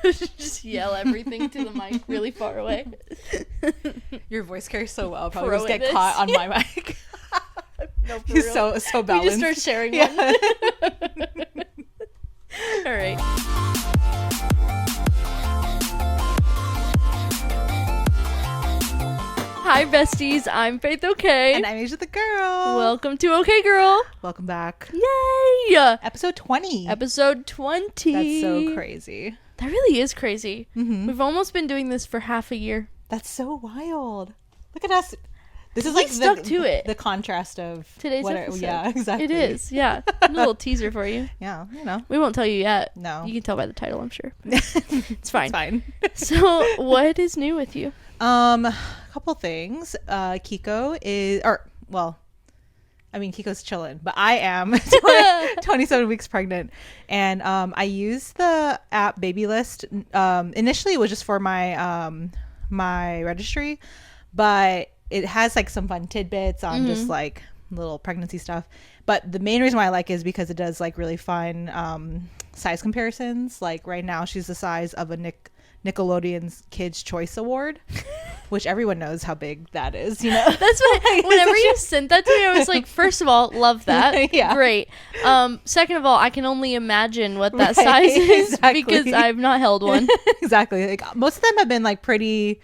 Just yell everything to the mic really far away. Your voice carries so well. Probably Pro just get this. caught on my mic. No, for He's real. so We balanced. just start sharing Yeah. one. All right. Hi, besties. I'm Faith Okay. And I'm Asia the girl. Welcome to Okay Girl. Welcome back. Yay! Episode 20. Episode 20. That's so crazy. That really is crazy. Mm-hmm. We've almost been doing this for half a year. That's so wild. Look at us. This is We like stuck to it. The contrast of Today's episode. Yeah, exactly. It is, yeah. A little teaser for you. Yeah, you know. We won't tell you yet. No. You can tell by the title, I'm sure. It's fine. It's fine. So, what is new with you? A couple things. Kiko is, Kiko's chilling, but I am 27 weeks pregnant, and I use the app Baby List. Initially, it was just for my my registry, but it has like some fun tidbits on just like little pregnancy stuff. But the main reason why I like it is because it does like really fun size comparisons. Like right now, she's the size of a Nickelodeon's Kids' Choice Award, which everyone knows how big that is, you know. That's what whenever you sent that to me, I was like, first of all, love that. Yeah. Great. Second of all, I can only imagine what that Right, size is exactly. because I've not held one. Exactly. Like most of them have been like pretty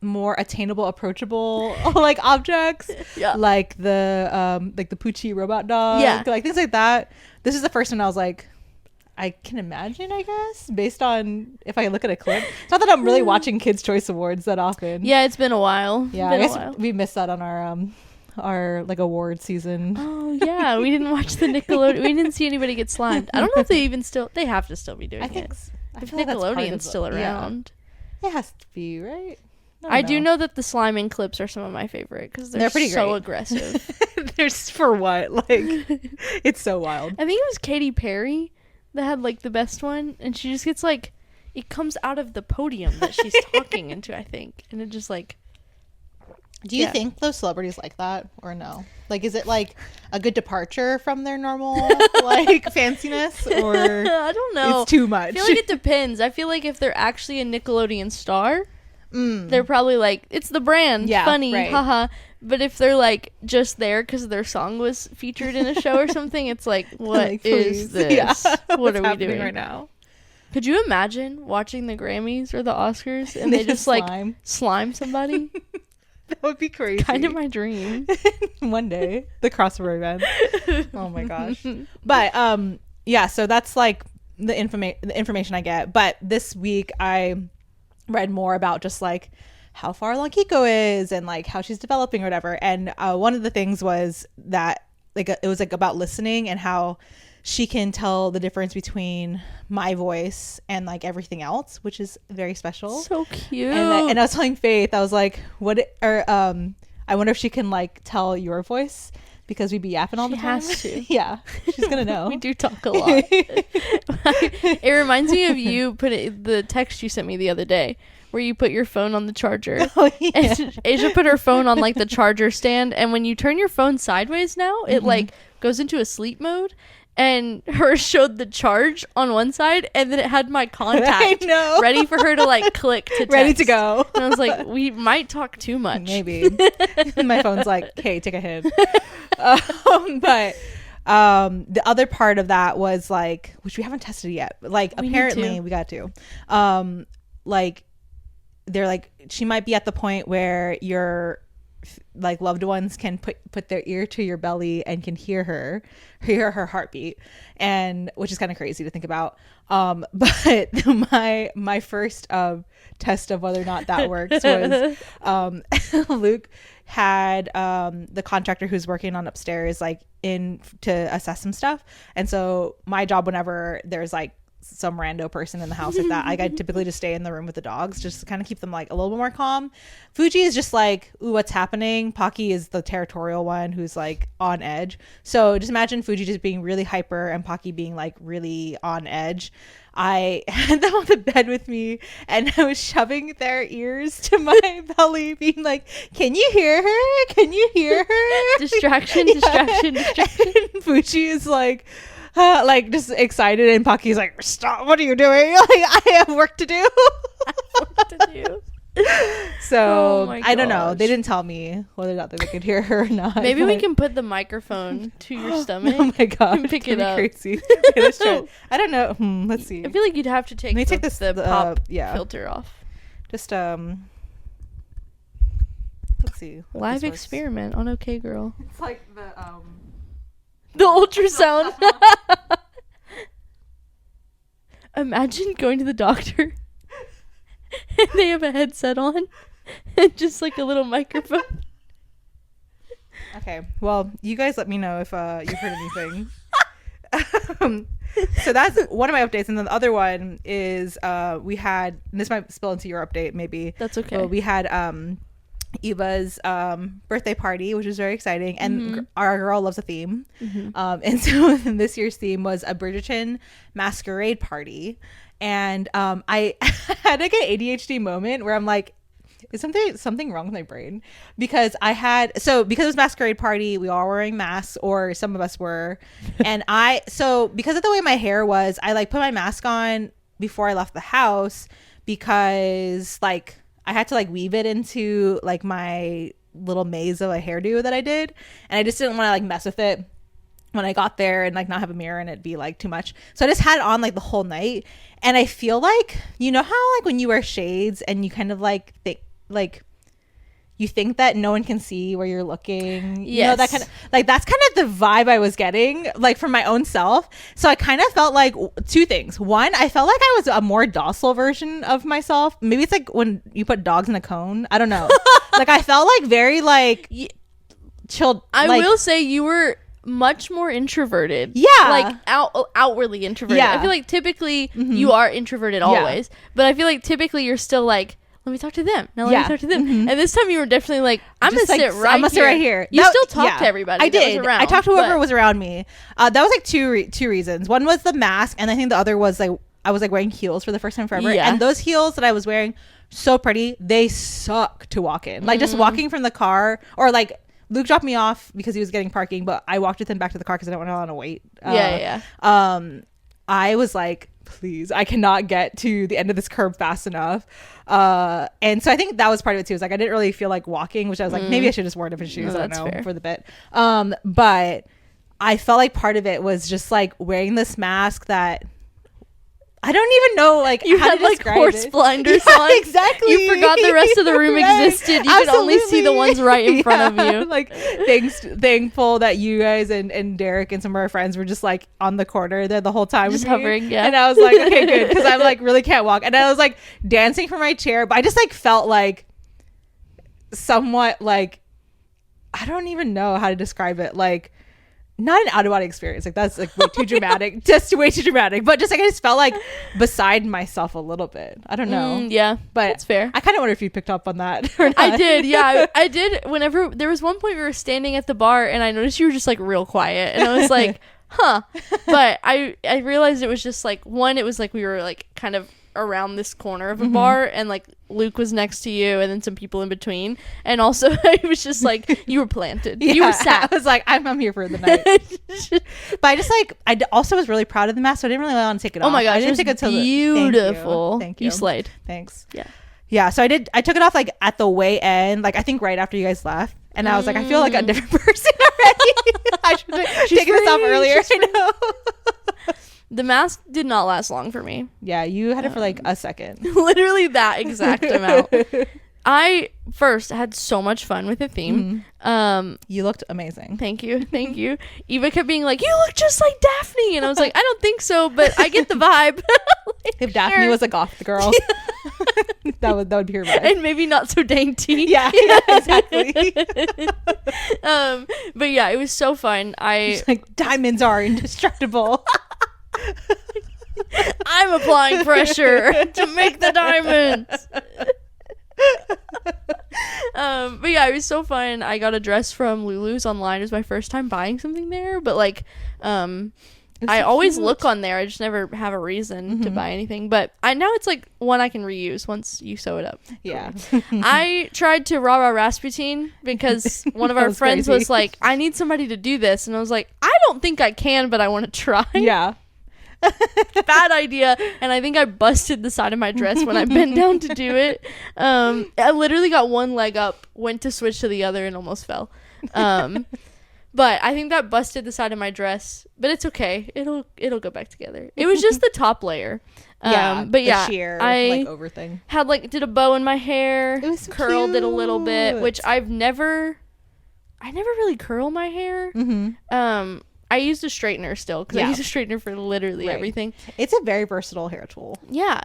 more attainable, approachable like objects. Yeah. Like the Poochie robot dog. Yeah. Like things like that. This is the first one I was like, I can imagine, I guess, based on if I look at a clip. It's not that I'm really watching Kids' Choice Awards that often. Yeah, it's been a while. Yeah, I guess we missed that on our like award season. Oh yeah, we didn't watch the Nickelodeon. We didn't see anybody get slimed. I don't know if they even still. They have to still be doing it. I If feel like that's part of Nickelodeon's still around. Yeah. It has to be, right? I do know that the sliming clips are some of my favorite because they're pretty so great. aggressive. There's for what? Like, it's so wild. I think it was Katy Perry that had like the best one, and she just gets like, it comes out of the podium that she's talking into, I think, and it just like. Do you think those celebrities like that or no? Like, is it like a good departure from their normal like fanciness, or I don't know. It's too much. I feel like it depends. I feel like if they're actually a Nickelodeon star, they're probably like, it's the brand, funny, right. haha. But if they're like just there because their song was featured in a show or something, it's like, what Like, is please. this? Yeah. What What's are we happening doing right now? Could you imagine watching the Grammys or the Oscars and they just like slime somebody? That would be crazy. Kind of my dream. One day, the crossover event. Oh my gosh. But yeah, so that's like the information I get. But this week I read more about just like how far along Kiko is and like how she's developing or whatever. And one of the things was that like it was like about listening and how she can tell the difference between my voice and like everything else, which is very special. So cute. And I was telling Faith, I was like, I wonder if she can like tell your voice because we be yapping all the time. She has to. Yeah, she's gonna know. We do talk a lot. It reminds me of you the text you sent me the other day where you put your phone on the charger. Oh, yeah. And Asia put her phone on like the charger stand, and when you turn your phone sideways now, it like goes into a sleep mode. And hers showed the charge on one side, and then it had my contact ready for her to like click to text. Ready to go. And I was like, we might talk too much. Maybe. My phone's like, hey, take a hit. But the other part of that was like, which we haven't tested yet, but like apparently we got to. Like they're like, she might be at the point where your like loved ones can put their ear to your belly and can hear her heartbeat, and which is kind of crazy to think about. But my first test of whether or not that works was Luke had the contractor who's working on upstairs like in to assess some stuff, and so my job whenever there's like some rando person in the house like that, I typically just stay in the room with the dogs just to kind of keep them like a little bit more calm. Fuji is just like, ooh, what's happening? Pocky is the territorial one who's like on edge. So just imagine Fuji just being really hyper and Pocky being like really on edge. I had them on the bed with me and I was shoving their ears to my belly being like, can you hear her? Can you hear her? Distraction. And Fuji is like, like just excited, and Pocky's like, stop, what are you doing? Like, I have work to do. So I don't know, they didn't tell me whether or not they could hear her or not. Maybe we can put the microphone to your stomach. Oh my god, and pick it up. Crazy. Okay, let's try it. I don't know. Let's see. I feel like you'd have to take the pop filter off. Just let's see. Live experiment on OK Girl. It's like the ultrasound. Imagine going to the doctor and they have a headset on and just like a little microphone. Okay, well, you guys let me know if you've heard anything. So that's one of my updates, and then the other one is we had, and this might spill into your update maybe. That's okay. Well, we had Eva's birthday party, which was very exciting, and our girl loves a theme. And so this year's theme was a Bridgerton masquerade party, and I had like an ADHD moment where I'm like, is something wrong with my brain? Because because it was masquerade party, we all were wearing masks, or some of us were, and because of the way my hair was, I like put my mask on before I left the house, because like I had to like weave it into like my little maze of a hairdo that I did, and I just didn't want to like mess with it when I got there and like not have a mirror and it'd be like too much. So I just had it on like the whole night, and I feel like, you know how like when you wear shades and you kind of like you think that no one can see where you're looking. Yes. You know, that kind of like, that's kind of the vibe I was getting like from my own self. So I kind of felt like two things. One, I felt like I was a more docile version of myself. Maybe it's like when you put dogs in a cone. I don't know. Like I felt like very like chilled. I will say you were much more introverted. Yeah. Like outwardly introverted. Yeah. I feel like typically you are introverted always. But I feel like typically you're still like, let me talk to them. Now let me talk to them. And this time you were definitely like, I'm going to sit right here. You still talked to everybody. I did. Was around, I talked to whoever was around me. That was like two reasons. One was the mask, and I think the other was like I was like wearing heels for the first time forever. Yeah. And those heels that I was wearing, so pretty, they suck to walk in. Like just walking from the car, or like Luke dropped me off because he was getting parking, but I walked with him back to the car because I didn't want to wait. I was like, please, I cannot get to the end of this curb fast enough. And so I think that was part of it too. It was like I didn't really feel like walking, which I was like, maybe I should just wear different shoes. I don't know, fair. For the bit. But I felt like part of it was just like wearing this mask that I don't even know, like, you had like horse blinders on. Exactly. You forgot the rest of the room existed. You could only see the ones right in front of you. Like, thankful that you guys and Derek and some of our friends were just like on the corner there the whole time, just hovering. Yeah. And I was like, okay, good, because I'm like really can't walk, and I was like dancing from my chair, but I just like felt like somewhat like, I don't even know how to describe it, like, not an out-of-body experience, like that's like way too dramatic, just way too dramatic, but just like I just felt like beside myself a little bit. I don't know. Yeah, but that's fair. I kind of wonder if you picked up on that or not. I did. Yeah, I did. Whenever there was one point we were standing at the bar and I noticed you were just like real quiet, and I was like, huh. But I realized it was just like, one, it was like we were like kind of around this corner of a bar, and like Luke was next to you and then some people in between, and also it was just like you were planted. You were sat. I was like, I'm here for the night. But I just like, also was really proud of the mask, so I didn't really want to take it off. Oh my gosh, I didn't take it till beautiful. Thank you. You slayed. Thanks. Yeah, so I took it off like at the way end, like I think right after you guys left, and I was like, I feel like a different person already. I should have taken this off earlier. I know. The mask did not last long for me. Yeah, you had it for like a second. Literally that exact amount. I first had so much fun with the theme. You looked amazing. Thank you. Eva kept being like, you look just like Daphne, and I was like, I don't think so, but I get the vibe. Like, if Daphne was a goth girl, that would be her vibe, and maybe not so dainty. Yeah, exactly. But yeah, it was so fun. She's like, diamonds are indestructible. I'm applying pressure to make the diamonds. But yeah, it was so fun. I got a dress from Lulu's online. It was my first time buying something there, but like I so always cute. look on there. I just never have a reason to buy anything. But I know it's like one I can reuse once you sew it up. Yeah. I tried to rah Rasputin because one of our friends crazy. was like, I need somebody to do this. And I was like, I don't think I can, but I want to try. Yeah. Bad idea. And I think I busted the side of my dress when I bent down to do it. I literally got one leg up, went to switch to the other, and almost fell. But I think that busted the side of my dress, but it's okay. It'll go back together. It was just the top layer. But yeah, sheer, I like over thing. had like did a bow in my hair. It was so curled it a little bit, cute. which I never really curl my hair. I used a straightener still because I use a straightener for literally everything. It's a very versatile hair tool. Yeah.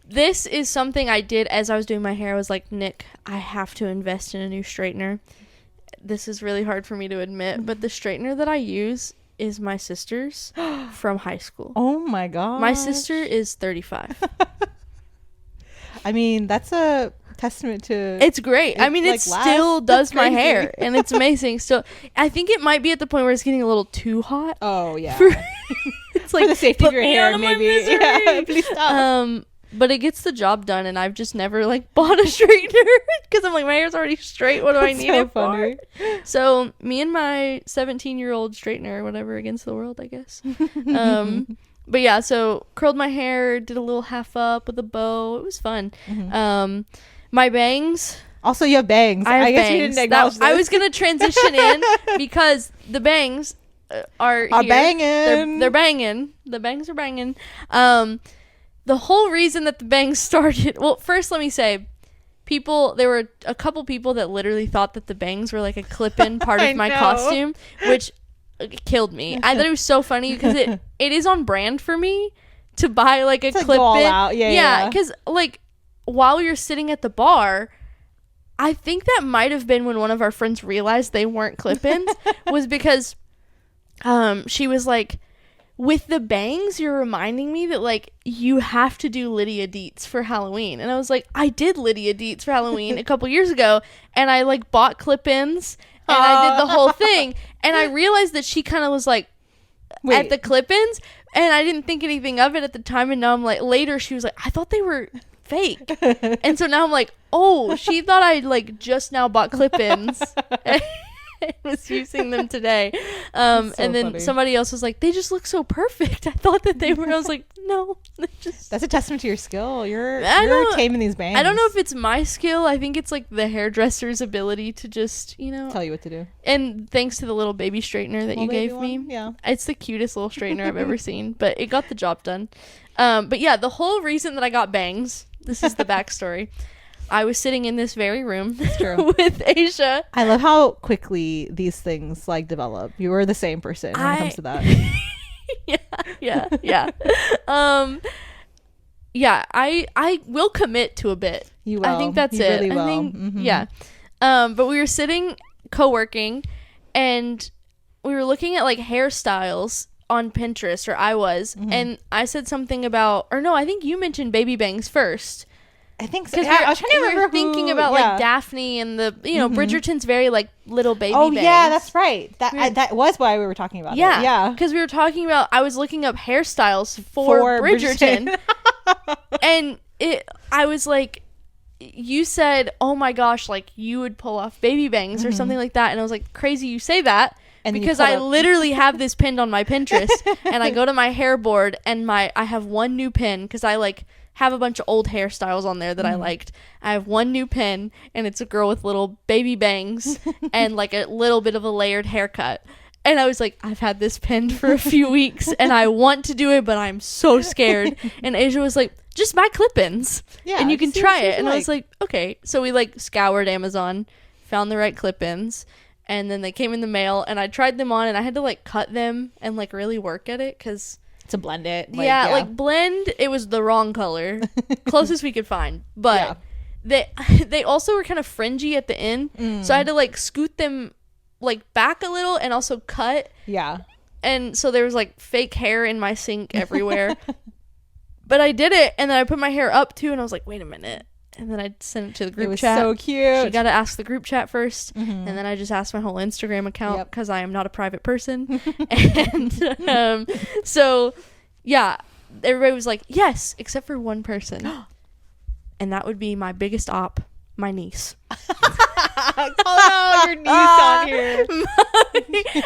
This is something I did as I was doing my hair. I was like, Nick, I have to invest in a new straightener. This is really hard for me to admit, but the straightener that I use is my sister's from high school. Oh my god. My sister is 35. I mean, that's a testament to It's great. I mean, like, it still does my crazy. hair, and it's amazing. Still, I think it might be at the point where it's getting a little too hot. Oh yeah. It's like for the safety of put your me hair, out of my maybe. misery. Yeah, please stop. But it gets the job done, and I've just never like bought a straightener because I'm like, my hair's already straight. What do I need so it funny. for? So me and my 17-year-old straightener, or whatever, against the world, I guess. But yeah, so curled my hair, did a little half up with a bow. It was fun. My bangs. Also, you have bangs. I have guess bangs. we didn't acknowledge I this. was gonna transition in because the bangs are here. banging. They're banging. The bangs are banging. The whole reason that the bangs started. Well, first let me say, there were a couple people that literally thought that the bangs were like a clip-in part of my costume, which killed me. I thought it was so funny because it is on brand for me to buy like a clip-in. Go all out. Yeah. Because like while you're sitting at the bar, I think that might have been when one of our friends realized they weren't clip-ins was because she was like, with the bangs, you're reminding me that like you have to do Lydia Dietz for Halloween. And I was like, I did Lydia Dietz for Halloween a couple years ago, and I like bought clip-ins and I did the whole thing. And I realized that she kind of was like at the clip-ins, and I didn't think anything of it at the time. And now I'm like, later she was like, I thought they were fake. And so now I'm like, oh, she thought I like just now bought clip-ins. I was using them today. And then funny. somebody else was like, they just look so perfect. I thought that they were. I was like, no, That's a testament to your skill. You're don't- taming these bangs. I don't know if it's my skill. I think it's like the hairdresser's ability to just, tell you what to do. and thanks to the little baby straightener that you gave me. Yeah. It's the cutest little straightener I've ever seen, but it got the job done. But yeah, the whole reason that I got bangs, this is the backstory. I was sitting in this very room with Asia. I love how quickly these things like develop. You are the same person when it comes to that. Yeah. I will commit to a bit. You will. I think that's You it. really I will. think, yeah. But we were sitting co-working, and we were looking at like hairstyles on Pinterest, or I was, and I said something about, or no, I think you mentioned baby bangs first. I think so. Because I was trying to remember thinking about like Daphne and the Bridgerton's very like little baby bangs. Yeah, that's right. That was why we were talking about it. Yeah. Because we were talking about, I was looking up hairstyles for Bridgerton. And I was like, you said, oh my gosh, like you would pull off baby bangs or something like that. And I was like, crazy you say that. And because I literally have this pinned on my Pinterest. And I go to my hair board and I have one new pin because I like have a bunch of old hairstyles on there that I liked. I have one new pin, and it's a girl with little baby bangs and like a little bit of a layered haircut. And I was like, I've had this pinned for a few weeks and I want to do it, but I'm so scared. And Asia was like, just buy clip-ins and you can try it. And I was like, okay. So we like scoured Amazon, found the right clip-ins, and then they came in the mail, and I tried them on, and I had to like cut them and like really work at it because to blend it. Like blend, it was the wrong color. Closest we could find. But they also were kind of fringy at the end. So I had to like scoot them like back a little and also cut. Yeah. And so there was like fake hair in my sink everywhere. But I did it, and then I put my hair up too, and I was like, wait a minute. and then I sent it to the group it was chat. so cute. She got to ask the group chat first, and then I just asked my whole Instagram account because I am not a private person. And so, yeah, everybody was like, yes, except for one person. And that would be my biggest op, my niece. Oh no, your niece on here.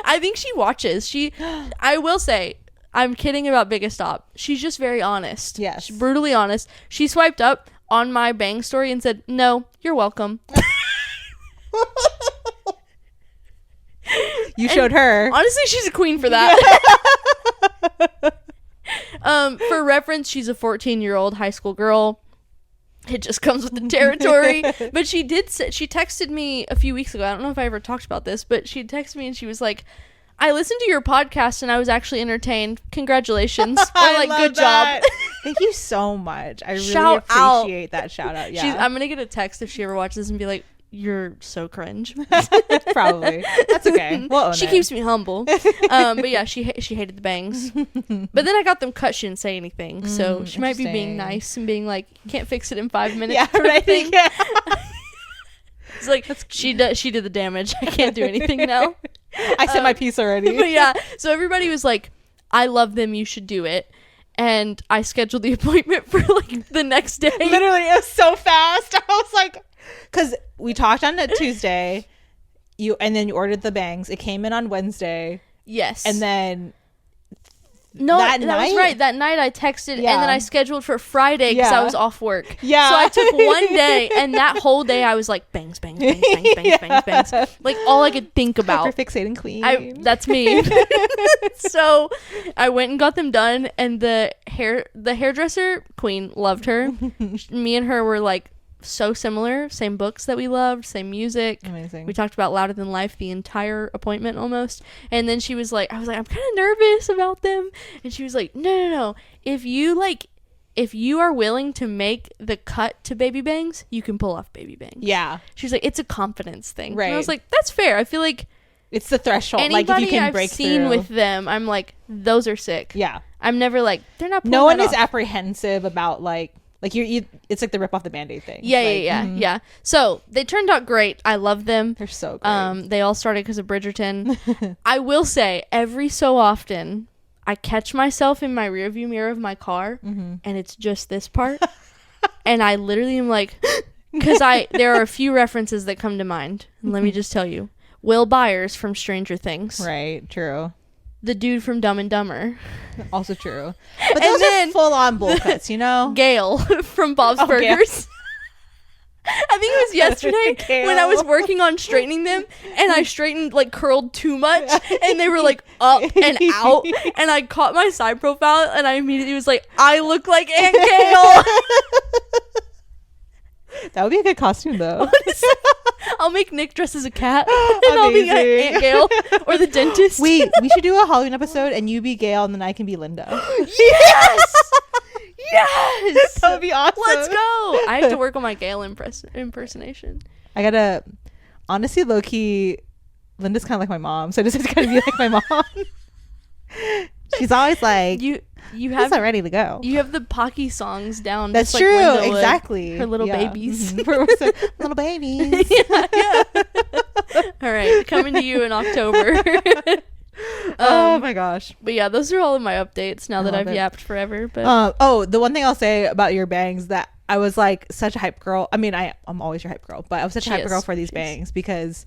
I think she watches. I will say, I'm kidding about biggest op. She's just very honest. Yes. She's brutally honest. She swiped up on my bang story and said, no, you're welcome. You showed her. Honestly, she's a queen for that. For reference, she's a 14-year-old high school girl. It just comes with the territory. But she texted me a few weeks ago. I don't know if I ever talked about this, but she texted me and she was like, I listened to your podcast and I was actually entertained. Congratulations. Or like, good job. Thank you so much. I really Shout appreciate that shout out. Yeah. I'm going to get a text if she ever watches this and be like, you're so cringe. Probably. That's okay. We'll own She it. keeps me humble. But yeah, she hated the bangs. But then I got them cut. She didn't say anything. So she might be being nice and being like, can't fix it in 5 minutes. Yeah, right. Yeah. It's like, she did the damage. I can't do anything now. I said my piece already. But yeah, so everybody was like, I love them, you should do it. And I scheduled the appointment for like the next day. Literally, it was so fast. I was like, because we talked on a Tuesday, and then you ordered the bangs. It came in on Wednesday. Yes. And then that was right. That night I texted and then I scheduled for Friday because I was off work. Yeah. So I took one day and that whole day I was like bangs, bangs, bangs, bangs, bangs, bangs, bangs. Like all I could think about. Hyperfixating queen. That's me. So I went and got them done and the hairdresser queen loved her. Me and her were like so similar, same books that we loved, same music. Amazing. We talked about Louder Than Life the entire appointment almost. And then she was like, I was like, I'm kind of nervous about them. And she was like, no. If you are willing to make the cut to baby bangs, you can pull off baby bangs. Yeah. She was like, it's a confidence thing. Right. And I was like, that's fair. I feel like it's the threshold. Anybody like if you can I've break seen through with them, I'm like, those are sick. Yeah. I'm never like, they're not pulling no one that is off. apprehensive about like you it's like the rip off the band-aid thing. Yeah. So they turned out great. I love them. They're so great. They all started because of Bridgerton. I will say every so often I catch myself in my rearview mirror of my car and it's just this part. And I literally am like, because there are a few references that come to mind. And let me just tell you. Will Byers from Stranger Things. Right, true. The dude from Dumb and Dumber. Also true. But those are full-on bowl cuts, you know? Gail from Bob's Burgers. I think it was yesterday when I was working on straightening them and I straightened like curled too much and they were like up and out and I caught my side profile and I immediately was like, I look like Aunt Gail. That would be a good costume though. I'll make Nick dress as a cat and I'll be Aunt Gail or the dentist. We should do a Halloween episode and you be Gail and then I can be Linda. Yes! Yes! That would be awesome. Let's go. I have to work on my Gail impersonation. I gotta, honestly, low-key, Linda's kind of like my mom, so I just have to kind of be like my mom. She's always like, you have not ready to go. You have the Pocky songs down. That's just true. Like exactly. Her little babies. Little babies. Yeah. All right, coming to you in October. Oh my gosh. But yeah, those are all of my updates now that I've yapped forever. But the one thing I'll say about your bangs that I was like such a hype girl. I mean, I'm always your hype girl, but I was such a hype girl for these bangs because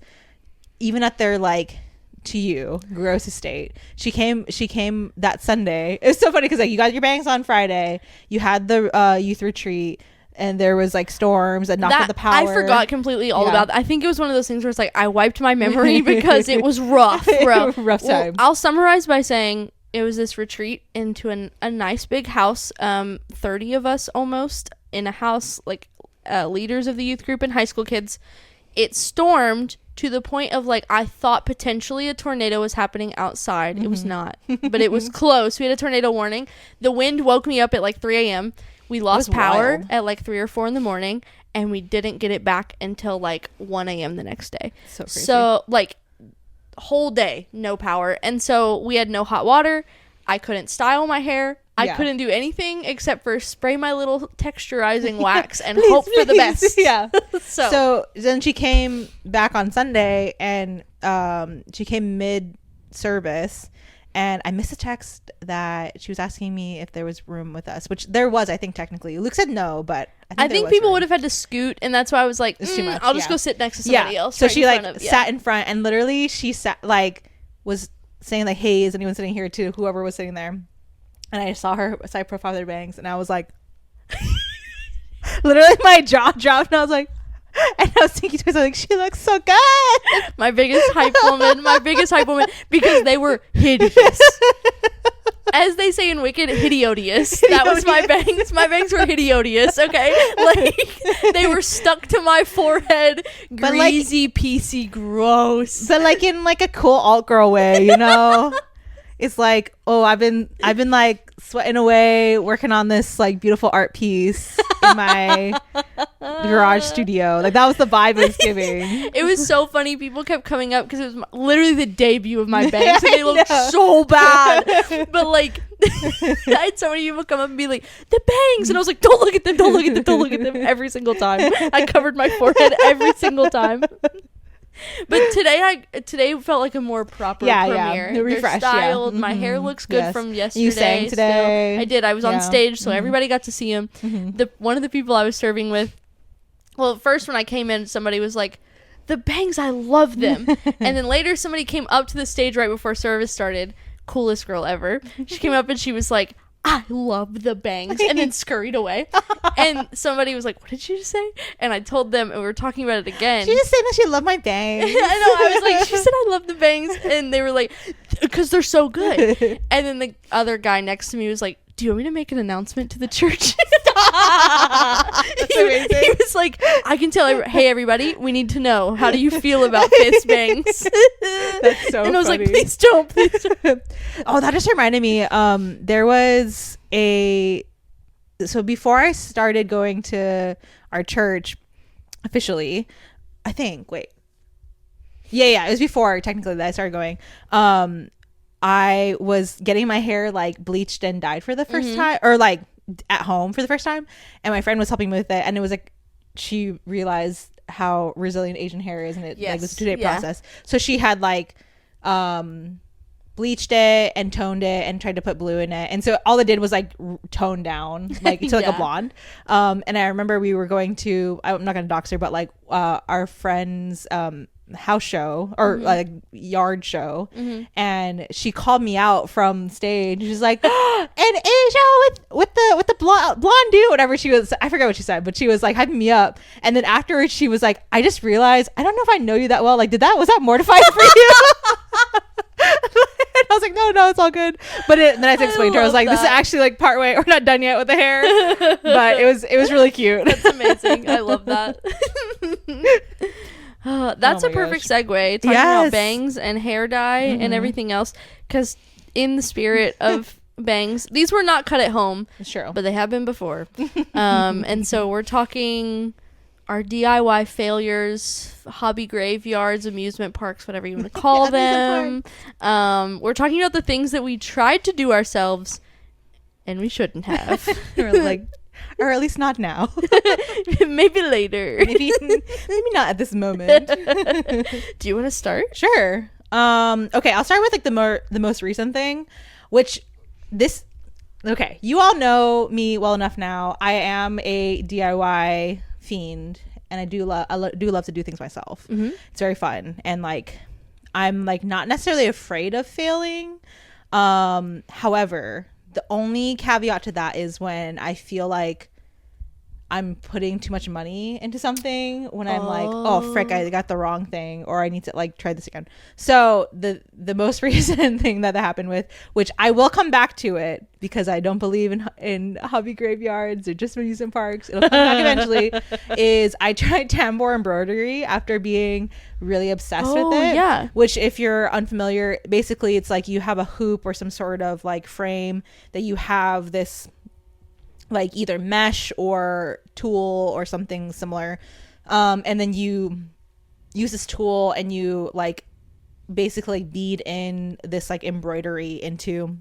even at their like, to you, gross estate, she came that Sunday. It was so funny because like you got your bangs on Friday, you had the youth retreat, and there was like storms that knocked out the power. I forgot completely all about that. I think it was one of those things where it's like I wiped my memory because it was rough, bro. Rough time. I'll summarize by saying it was this retreat into a nice big house, 30 of us almost in a house, like leaders of the youth group and high school kids. It stormed to the point of like I thought potentially a tornado was happening outside. It was not, but it was close. We had a tornado warning. The wind woke me up at like 3 a.m. We lost power at like 3 or 4 in the morning, and we didn't get it back until like 1 a.m. the next day. So crazy. So like whole day no power, and so we had no hot water. I couldn't style my hair. I couldn't do anything except for spray my little texturizing wax and hope for the best. Yeah. So then she came back on Sunday, and she came mid service, and I missed a text that she was asking me if there was room with us, which there was, I think, technically. Luke said no, but I think people would have had to scoot, and that's why I was like, it's too much. I'll just go sit next to somebody else. So she sat in front, and literally she sat was saying like, hey, is anyone sitting here too? Whoever was sitting there. And I saw her side profile their bangs, and I was like, literally my jaw dropped, and I was like, and I was thinking to myself, like, she looks so good. My biggest hype woman, because they were hideous. As they say in Wicked, hideous. That was my bangs. My bangs were hideous, okay? Like, they were stuck to my forehead, greasy, piecey, gross. But like in like a cool alt girl way, you know? It's like, oh, I've been like sweating away working on this like beautiful art piece in my garage studio. Like that was the vibe it was giving. It was so funny. People kept coming up because it was literally the debut of my bangs, and they looked so bad. But like, I had so many people come up and be like, the bangs, and I was like, don't look at them, don't look at them, don't look at them, every single time. I covered my forehead every single time. But today felt like a more proper premiere. The refresh, styled. My hair looks good from yesterday. You sang today. Still. I did. I was on stage, so everybody got to see him. One of the people I was serving with, well, first when I came in, somebody was like, the bangs, I love them. And then later somebody came up to the stage right before service started. Coolest girl ever. She came up and she was like, I love the bangs, and then scurried away. And somebody was like, what did she just say? And I told them, and we were talking about it again. She just said that she loved my bangs. I know. I was like, she said I love the bangs, and they were like, because they're so good. And then the other guy next to me was like, do you want me to make an announcement to the church? That's amazing. He was like, I can tell, hey everybody, we need to know, how do you feel about Faith's bangs? That's so and I was funny. like, please don't. Oh, that just reminded me, there was so before I started going to our church officially, I think, it was before technically that I started going. I was getting my hair like bleached and dyed for the first time, or like at home for the first time, and my friend was helping me with it, and it was like she realized how resilient Asian hair is, and it like was a 2-day process. So she had like bleached it and toned it and tried to put blue in it, and so all it did was like tone down like to like a blonde. And I remember we were going to, I'm not gonna dox her, but like our friend's house show or like yard show, and she called me out from stage. She's like, oh, and Asia with the blonde dude, whatever she was, I forget what she said, but she was like hyping me up. And then afterwards she was like, I just realized I don't know if I know you that well, like was that mortifying for you? And I was like, no, it's all good. But then I had to explain to her, I was like, this is actually like part way, we're not done yet with the hair. But it was really cute. That's amazing. I love that. That's a perfect segue, talking about bangs and hair dye and everything else, because in the spirit of bangs, these were not cut at home. It's true, but they have been before. And so we're talking our DIY failures, hobby graveyards, amusement parks, whatever you want to call them. We're talking about the things that we tried to do ourselves and we shouldn't have. Or at least not now. Maybe later. Maybe not at this moment. Do you want to start? Sure. Okay, I'll start with like the most recent thing, which you all know me well enough now. I am a DIY fiend, and I do love to do things myself. It's very fun, and like I'm like not necessarily afraid of failing. However, the only caveat to that is when I feel like I'm putting too much money into something, when I'm like, oh frick, I got the wrong thing, or I need to like try this again. So the most recent thing that happened with, which I will come back to it because I don't believe in hobby graveyards or just amusement parks, it'll come back eventually, is I tried tambour embroidery after being really obsessed with it. Yeah. Which, if you're unfamiliar, basically it's like you have a hoop or some sort of like frame that you have this like either mesh or tool or something similar, and then you use this tool and you like basically bead in this like embroidery into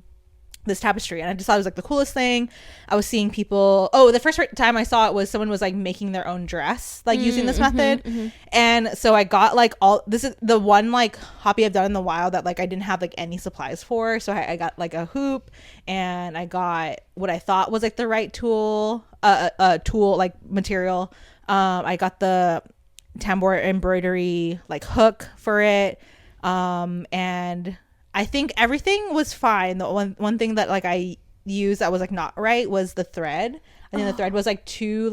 this tapestry, and I just thought it was like the coolest thing. I was seeing people, the first time I saw it was someone was like making their own dress, like using this method. And so I got like this is the one like hobby I've done in the wild that like I didn't have like any supplies for. So I got like a hoop, and I got what I thought was like the right tool, tool like material. I got the tambour embroidery like hook for it, and I think everything was fine. The one thing that like I used that was like not right was the thread. I think the thread was like too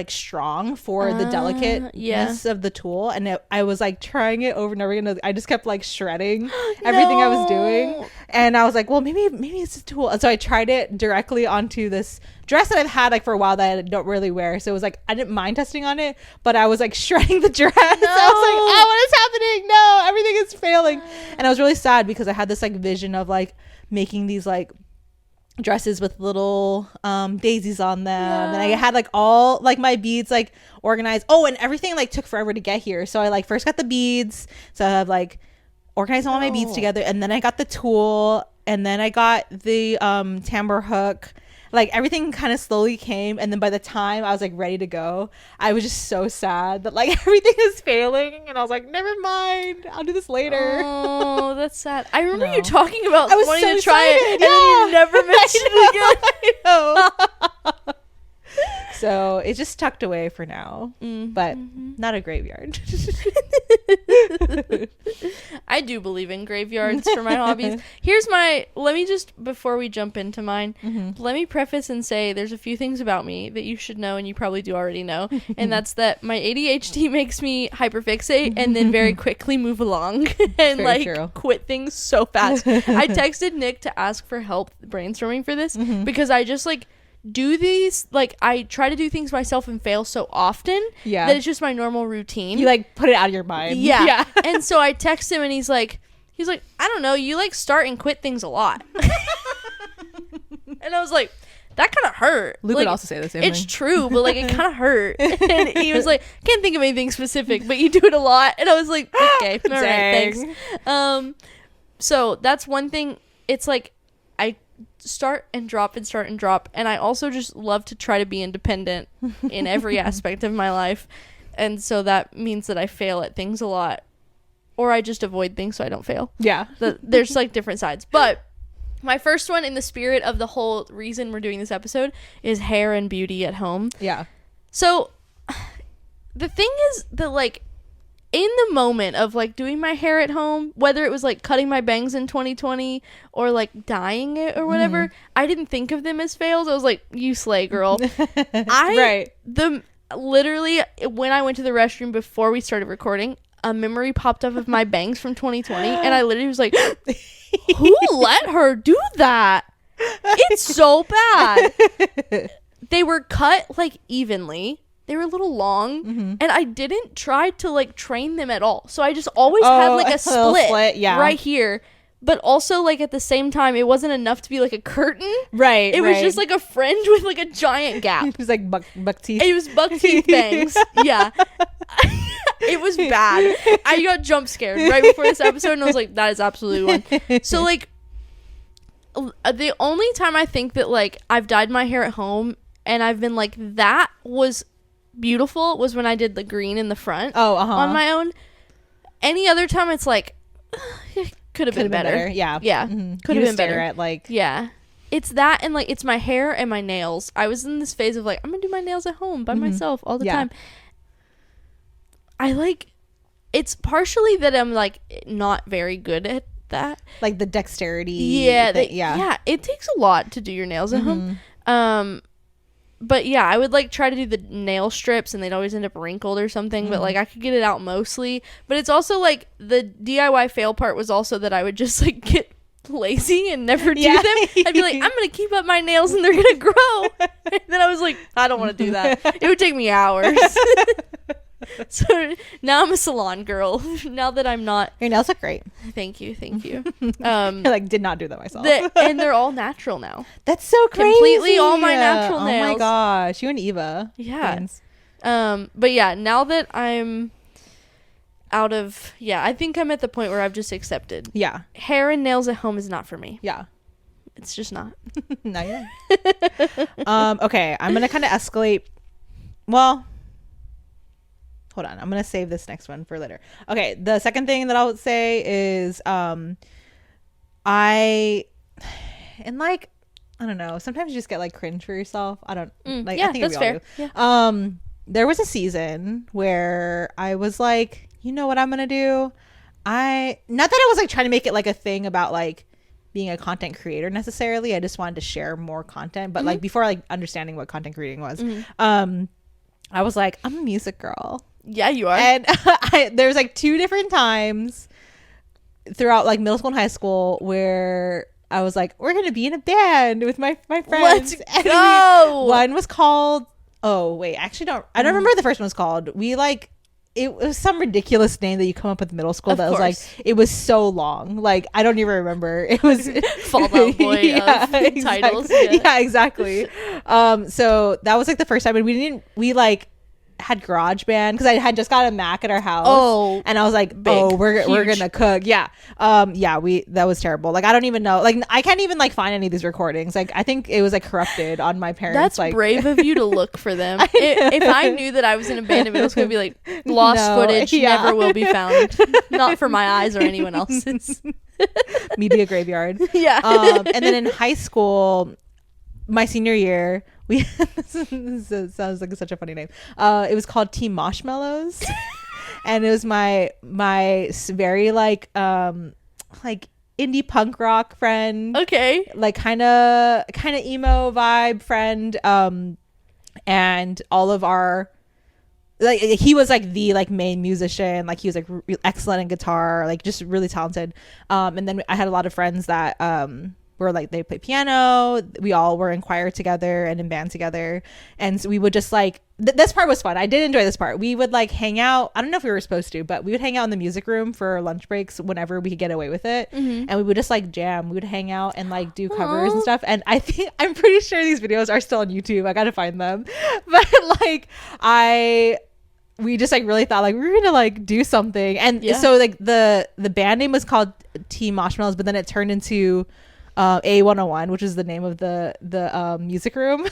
strong for the delicateness of the tool, and I was like trying it over and over again. I just kept like shredding everything I was doing, and I was like, well, maybe it's a tool. And so I tried it directly onto this dress that I've had like for a while that I don't really wear. So it was like I didn't mind testing on it, but I was like shredding the dress. I was like, oh, what is happening? No, everything is failing. And I was really sad because I had this like vision of like making these like dresses with little daisies on them, and I had like all like my beads like organized. And everything like took forever to get here. So I like first got the beads, so I have like organized all my beads together, and then I got the tool, and then I got the tambour hook. Like everything kind of slowly came, and then by the time I was like ready to go, I was just so sad that like everything is failing, and I was like, never mind, I'll do this later. Oh, that's sad. I remember you talking about I was wanting so to try excited. it, and then you never mentioned it again. I know. So it's just tucked away for now, but not a graveyard. I do believe in graveyards for my hobbies. Let me just, before we jump into mine, let me preface and say there's a few things about me that you should know, and you probably do already know, and that's that my ADHD makes me hyperfixate and then very quickly move along and like true. quit things so fast. I texted Nick to ask for help brainstorming for this because I just like do these, like I try to do things myself and fail so often that it's just my normal routine. You like put it out of your mind. Yeah. And so I text him, and he's like, I don't know, you like start and quit things a lot. And I was like, that kind of hurt. Luke like, would also say the same it's thing. true, but like it kind of hurt. And he was like, can't think of anything specific, but you do it a lot. And I was like, okay, all right, thanks. So that's one thing. It's like I start and drop, and I also just love to try to be independent in every aspect of my life, and so that means that I fail at things a lot, or I just avoid things so I don't fail. There's like different sides. But my first one, in the spirit of the whole reason we're doing this episode, is hair and beauty at home. So the thing is that like in the moment of like doing my hair at home, whether it was like cutting my bangs in 2020 or like dyeing it or whatever, I didn't think of them as fails. I was like, you slay, girl. Literally when I went to the restroom before we started recording, a memory popped up of my bangs from 2020, and I literally was like, who let her do that? It's so bad. They were cut like evenly. They were a little long, and I didn't try to like train them at all. So I just always had like a split right here. But also like at the same time, it wasn't enough to be like a curtain. It was just like a fringe with like a giant gap. It was like buck teeth. It was buck teeth bangs. Yeah. It was bad. I got jump scared right before this episode, and I was like, that is absolutely one. So like the only time I think that like I've dyed my hair at home and I've been like, that was beautiful, was when I did the green in the front on my own. Any other time it's like it could have been better. Yeah could have been better at like it's that, and like it's my hair and my nails. I was in this phase of like, I'm gonna do my nails at home by myself all the time. I like, it's partially that I'm like not very good at that, like the dexterity. It takes a lot to do your nails at home. But yeah, I would like try to do the nail strips, and they'd always end up wrinkled or something, but like I could get it out mostly. But it's also like the DIY fail part was also that I would just like get lazy and never do them. I'd be like, I'm gonna keep up my nails and they're gonna grow. And then I was like, I don't want to do that. It would take me hours. So now I'm a salon girl. Now that I'm not. Your nails look great. Thank you. I like did not do that myself. And they're all natural now. That's so crazy. Completely all my natural nails. Oh my gosh, you and Eva. Yeah. But yeah, now that I'm I think I'm at the point where I've just accepted. Yeah. Hair and nails at home is not for me. Yeah. It's just not. Not yet. Okay, I'm gonna kind of escalate. Well, hold on. I'm gonna save this next one for later. Okay, the second thing that I would say is I don't know. Sometimes you just get like cringe for yourself. I don't like. Yeah, I think that's we all fair. do. Yeah. There was a season where I was like, you know what I'm gonna do? Not that I was like trying to make it like a thing about like being a content creator necessarily. I just wanted to share more content, but like before like understanding what content creating was, I was like, I'm a music girl. Yeah, you are. And there's like 2 different times throughout like middle school and high school where I was like, we're gonna be in a band with my friends. Let's go. One was called, oh wait, actually I don't remember what the first one was called. We like, it was some ridiculous name that you come up with in middle school that was like, it was so long, like I don't even remember. It was Fall Out Boy exactly. titles. Yeah, exactly. So that was like the first time, and we like had GarageBand because I had just got a Mac at our house. Oh, and I was like, big, we're gonna cook. Yeah. That was terrible. Like I don't even know. Like I can't even like find any of these recordings. Like I think it was like corrupted on my parents. That's like, brave of you to look for them. If I knew that I was in a band in middle school, I'd be like, lost footage never will be found. Not for my eyes or anyone else's. Media graveyard. Yeah. And then in high school, my senior year, we this sounds like such a funny name. It was called Team Marshmallows, and it was my very like indie punk rock friend. Okay. Like kind of emo vibe friend. And all of our, like, he was like the like main musician. Like he was like excellent in guitar, like just really talented. And then I had a lot of friends that were like, they play piano. We all were in choir together and in band together, and so we would just like this part was fun. I did enjoy this part. We would like hang out. I don't know if we were supposed to, but we would hang out in the music room for lunch breaks whenever we could get away with it. And we would just like jam. We would hang out and like do covers and stuff. And I'm pretty sure these videos are still on YouTube. I gotta find them. But like we just like really thought like we were gonna like do something. And so like the band name was called Team Marshmallows, but then it turned into A101, which is the name of the music room.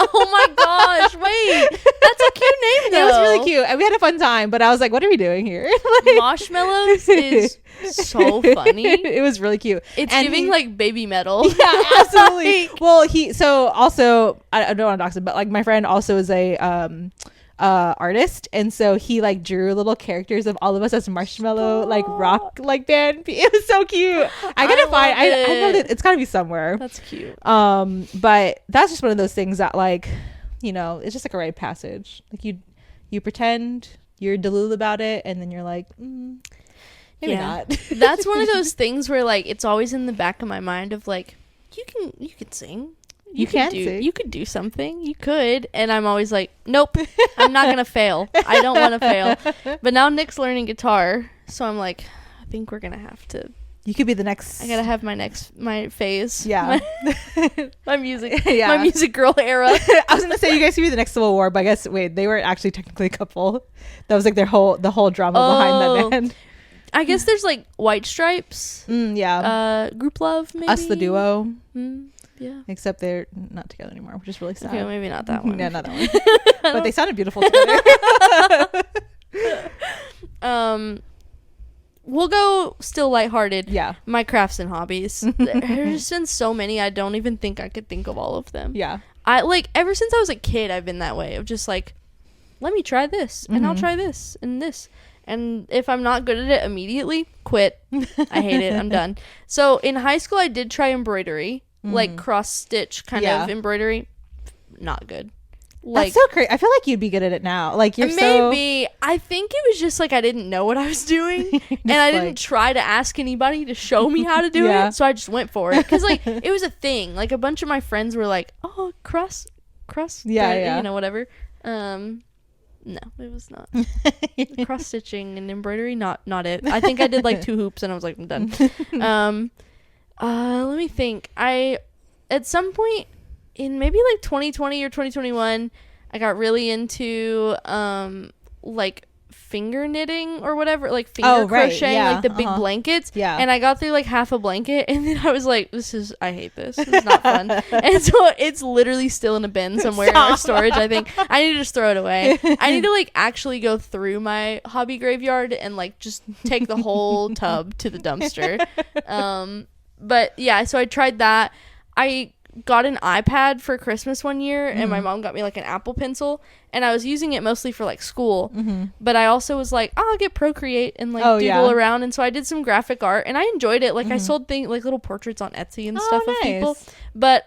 Oh my gosh, wait, that's a cute name though. It was really cute and we had a fun time, but I was like, what are we doing here? Like, Marshmallows is so funny. It was really cute. It's giving like baby metal. Yeah, absolutely. Well, so also I don't want to dox him, but like my friend also is a artist, and so he like drew little characters of all of us as marshmallow like rock like band. It was so cute. I know that it's gotta be somewhere. That's cute. But that's just one of those things that like, you know, it's just like a rite of passage. Like you pretend you're delulu about it, and then you're like, maybe not. That's one of those things where like it's always in the back of my mind of like, you can sing. You could do something. You could. And I'm always like, nope, I'm not going to fail. I don't want to fail. But now Nick's learning guitar. So I'm like, I think we're going to have to. You could be the next. I got to have my phase. Yeah. My music. Yeah. My music girl era. I was going to say you guys could be the next Civil War, but I guess, wait, they were actually technically a couple. That was like the whole drama behind that band. I guess there's like White Stripes. Group Love, maybe. Us, the duo. Yeah. Except they're not together anymore, which is really sad. Okay, maybe not that one. Yeah, not that one. But they sounded beautiful together. We'll go still lighthearted. Yeah. My crafts and hobbies. There's been so many, I don't even think I could think of all of them. Yeah. I like ever since I was a kid, I've been that way of just like, let me try this and I'll try this and this. And if I'm not good at it immediately, quit. I hate it. I'm done. So in high school, I did try embroidery. Like cross stitch kind of embroidery. Not good. Like, that's so crazy. I feel like you'd be good at it now. Like you're maybe. I think it was just like I didn't know what I was doing, and I didn't try to ask anybody to show me how to do it. So I just went for it because like it was a thing. Like a bunch of my friends were like, "Oh, cross, yeah, you know, whatever." No, it was not. Cross stitching and embroidery, not it. I think I did like 2 hoops, and I was like, I'm done. Let me think. At some point in maybe like 2020 or 2021, I got really into like finger knitting or whatever, like finger crocheting, like the big blankets. Yeah. And I got through like half a blanket, and then I was like, I hate this. This is not fun. And so it's literally still in a bin somewhere in our storage. I think I need to just throw it away. I need to like actually go through my hobby graveyard and like just take the whole tub to the dumpster. But yeah, so I tried that. I got an iPad for Christmas one year, and my mom got me like an Apple Pencil, and I was using it mostly for like school, but I also was like, I'll get Procreate and like doodle around, and so I did some graphic art, and I enjoyed it. Like I sold things like little portraits on Etsy and stuff of people, but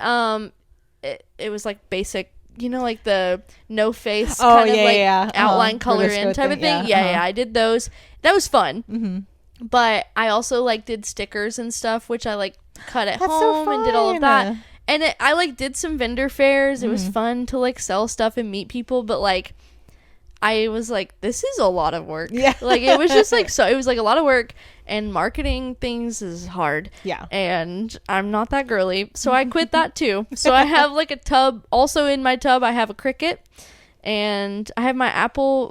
it was like basic, you know, like the no face kind of like outline color in type of thing. Yeah, I did those. That was fun. But I also like did stickers and stuff, which I like cut at home and did all of that. And I like did some vendor fairs. It was fun to like sell stuff and meet people, but like I was like, this is a lot of work. Yeah. Like it was just like, so it was like a lot of work, and marketing things is hard. Yeah. And I'm not that girly, so I quit that too. So I have like a tub. Also in my tub, I have a Cricut. And I have my Apple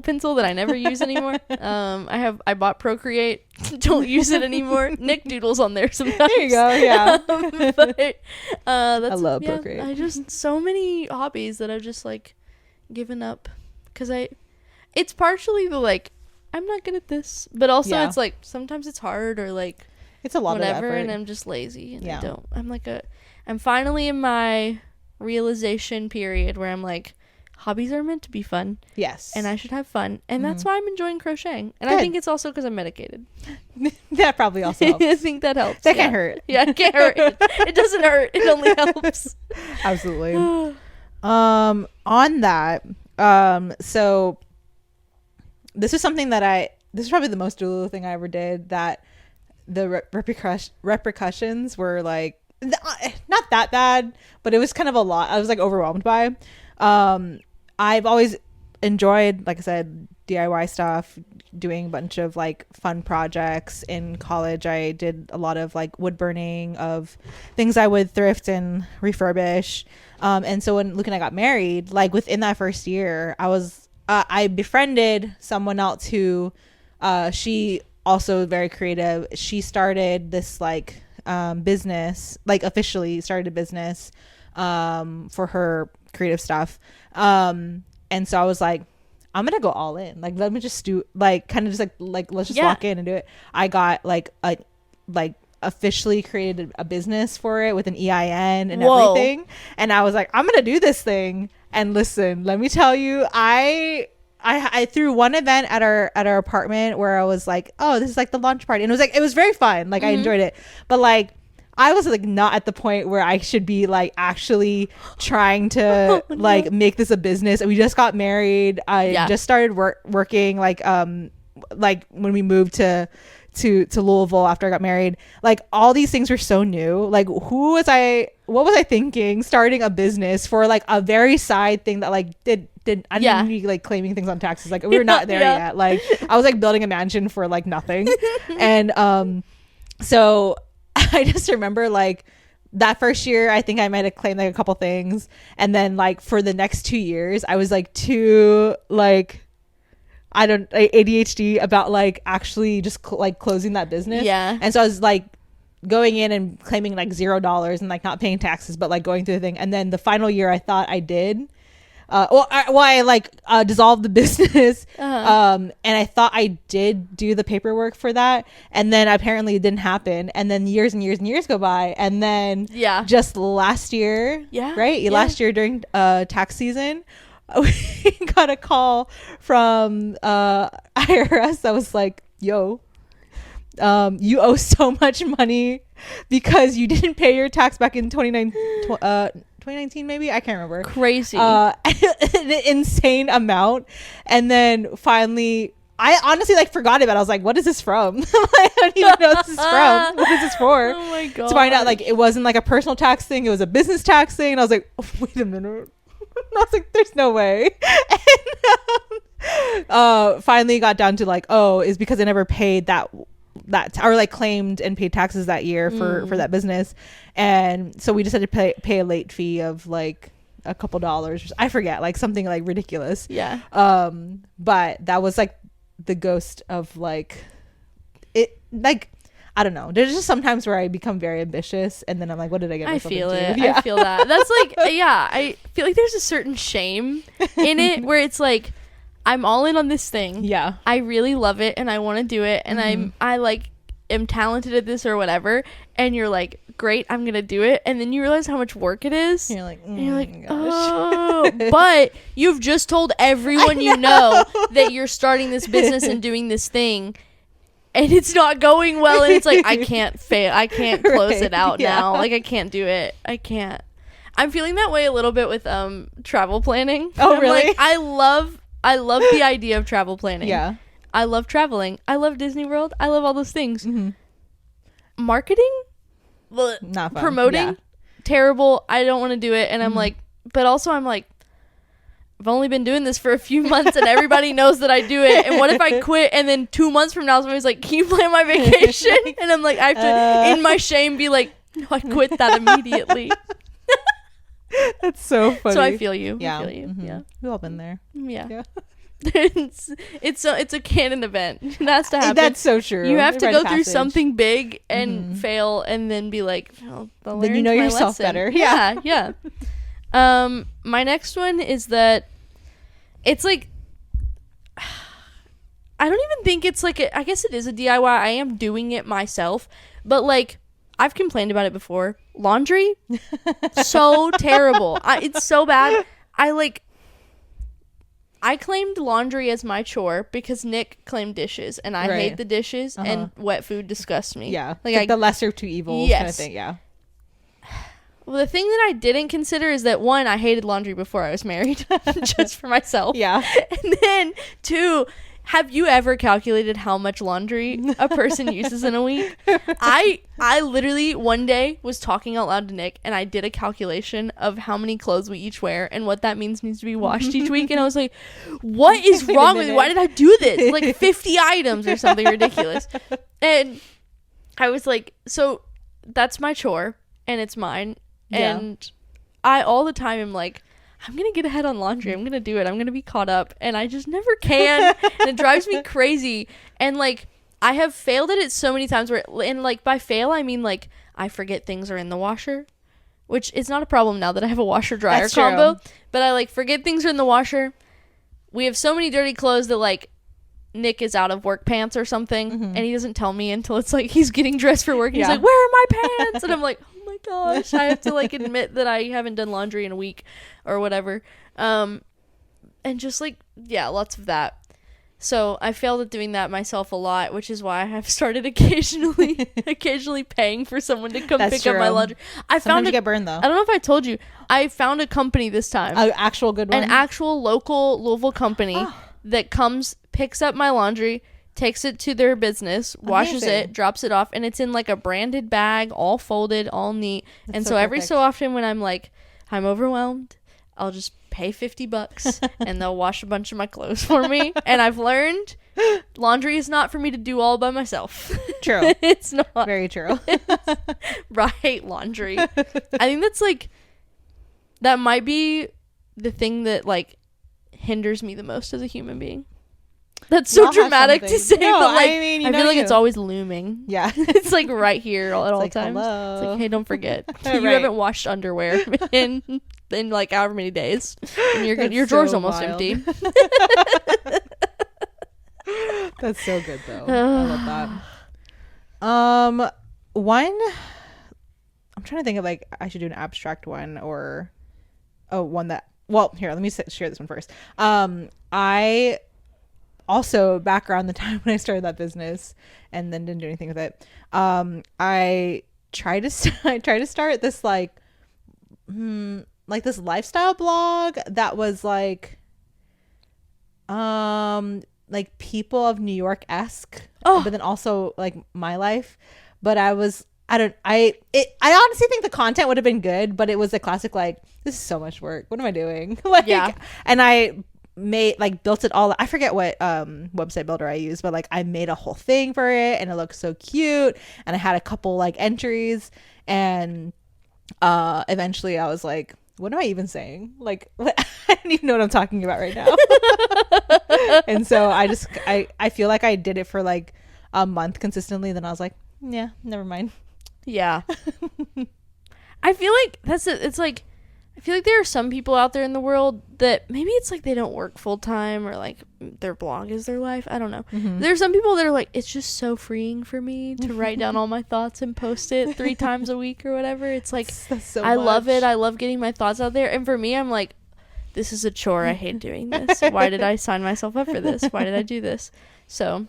Pencil that I never use anymore. I bought Procreate. Don't use it anymore. Nick doodles on there sometimes. There you go. Yeah. But I love Procreate. I just so many hobbies that I've just like given up because it's partially the like I'm not good at this, but also it's like sometimes it's hard or like it's a lot whatever, of effort. and I'm just lazy and I don't. I'm finally in my realization period where I'm like, hobbies are meant to be fun. Yes. And I should have fun. And that's why I'm enjoying crocheting. And I think it's also because I'm medicated. That probably also helps. I think that helps. That can't hurt. Yeah, it can't hurt. It doesn't hurt. It only helps. Absolutely. On that, so this is something that this is probably the most doodle thing I ever did, that the repercussions were like, not that bad, but it was kind of a lot. I was like overwhelmed by. I've always enjoyed, like I said, DIY stuff, doing a bunch of like fun projects. In college, I did a lot of like wood burning of things I would thrift and refurbish. And so when Luke and I got married, like within that first year, I befriended someone else who, she also very creative. She started this like business, like officially started a business for her creative stuff. And so I was like, I'm gonna go all in. Like, let me just do like kind of just like let's just walk in and do it. I got like officially created a business for it with an EIN and everything. And I was like, I'm gonna do this thing. And listen, let me tell you, I threw one event at our apartment where I was like, oh, this is like the launch party, and it was very fun. Like I enjoyed it, but like I was like not at the point where I should be like actually trying to like make this a business. We just got married. I just started working like when we moved to Louisville after I got married. Like all these things were so new. Like what was I thinking starting a business for like a very side thing that like did I didn't be like claiming things on taxes. Like we were not there yet. Like I was like building a mansion for like nothing. And so I just remember like that first year, I think I might have claimed like a couple things. And then like for the next 2 years, I was like too like, ADHD about like actually just like closing that business. Yeah. And so I was like going in and claiming like $0 and like not paying taxes, but like going through the thing. And then the final year I thought I did. I dissolved the business. And I thought I did do the paperwork for that, and then apparently it didn't happen, and then years and years and years go by, and then just last year last year during tax season, we got a call from IRS that was like, yo, you owe so much money because you didn't pay your tax back in 2019 maybe, I can't remember. Crazy. An insane amount. And then finally I honestly like forgot about it. I was like, what is this from? I don't even know what this is from. What is this for? Oh my god. To find out like it wasn't like a personal tax thing, it was a business tax thing. And I was like, oh, wait a minute. I was like, there's no way. And finally got down to like, oh, is because I never paid that or like claimed and paid taxes that year for that business. And so we just had to pay a late fee of like a couple dollars. I forget, like something like ridiculous. Yeah. But that was like the ghost of like it, like I don't know. There's just sometimes where I become very ambitious, and then I'm like, what did I get myself into? I feel that. That's like, yeah, I feel like there's a certain shame in it where it's like, I'm all in on this thing. Yeah. I really love it, and I want to do it, and I like am talented at this or whatever. And you're like, great, I'm gonna do it. And then you realize how much work it is. And you're like, oh, but you've just told everyone you know that you're starting this business and doing this thing. And it's not going well, and it's like, I can't fail. I can't close it out now. Like, I can't do it. I can't. I'm feeling that way a little bit with travel planning. Oh, really? Like, I love the idea of travel planning. Yeah. I love traveling. I love Disney World. I love all those things. Marketing? Not fun. Promoting? Terrible. I don't want to do it. And I'm like, but also I'm like, I've only been doing this for a few months and everybody knows that I do it. And what if I quit and then 2 months from now somebody's like, can you plan my vacation? And I'm like, I have to, in my shame, be like, no, I quit that immediately. That's so funny. So I feel you. Yeah. I feel you. Yeah. We've all been there. Yeah. it's a canon event. It has to happen. That's so true. You have to go through something big and fail and then be like, oh, then you know yourself better. Yeah. My next one is that it's like, I don't even think it's like I guess it is a DIY. I am doing it myself, but like I've complained about it before. Laundry, so terrible. It's so bad. I claimed laundry as my chore because Nick claimed dishes, and I hate the dishes, and wet food disgusts me. Yeah, like the lesser of two evils kind of thing. Yeah. Well, the thing that I didn't consider is that, one, I hated laundry before I was married, just for myself. Yeah. And then, two, have you ever calculated how much laundry a person uses in a week? I literally one day was talking out loud to Nick, and I did a calculation of how many clothes we each wear and what that means needs to be washed each week. And I was like, what is wrong with me? Why did I do this? Like 50 items or something ridiculous. And I was like, so that's my chore, and it's mine. Yeah. And I all the time am like, I'm going to get ahead on laundry. I'm going to do it. I'm going to be caught up. And I just never can. And it drives me crazy. And like, I have failed at it so many times and like by fail, I mean like I forget things are in the washer, which is not a problem now that I have a washer dryer combo, but I like forget things are in the washer. We have so many dirty clothes that like Nick is out of work pants or something. And he doesn't tell me until it's like he's getting dressed for work. He's like, where are my pants? And I'm like, my gosh, I have to like admit that I haven't done laundry in a week or whatever, and just like lots of that. So I failed at doing that myself a lot, which is why I have started occasionally paying for someone to come pick up my laundry. Sometimes you get burned though. I don't know if I told you, I found a company this time, an actual good one, an actual local Louisville company that comes, picks up my laundry, takes it to their business, washes it, drops it off, and it's in like a branded bag, all folded, all neat. That's and so every so often when I'm like, I'm overwhelmed, I'll just pay $50 and they'll wash a bunch of my clothes for me. And I've learned laundry is not for me to do all by myself. True. It's not. Very true. I hate laundry. I think that's like, that might be the thing that like hinders me the most as a human being. That's so dramatic to say, but like I feel like it's always looming. Yeah. It's like right here at all times. Hello. It's like, hey, don't forget. You haven't washed underwear in like however many days. And your drawer's so almost empty. That's so good though. I love that. One, I'm trying to think of like I should do an abstract one or one that, well, here, let me share this one first. I also, back around the time when I started that business and then didn't do anything with it, I tried to start this like this lifestyle blog that was like people of New York-esque, but then also like my life. But I honestly think the content would have been good, but it was a classic like, this is so much work. What am I doing? And I built it all. I forget what website builder I used, but like I made a whole thing for it and it looked so cute, and I had a couple like entries, and eventually I was like, what am I even saying? Like, I don't even know what I'm talking about right now. And so I feel like I did it for like a month consistently. Then I was like, yeah, never mind. Yeah. I feel like it's like, I feel like there are some people out there in the world that maybe it's like they don't work full time or like their blog is their life. I don't know. There's some people that are like, it's just so freeing for me to write down all my thoughts and post it 3 times a week or whatever. It's like, I love it. I love getting my thoughts out there. And for me, I'm like, this is a chore. I hate doing this. Why did I sign myself up for this? Why did I do this? So,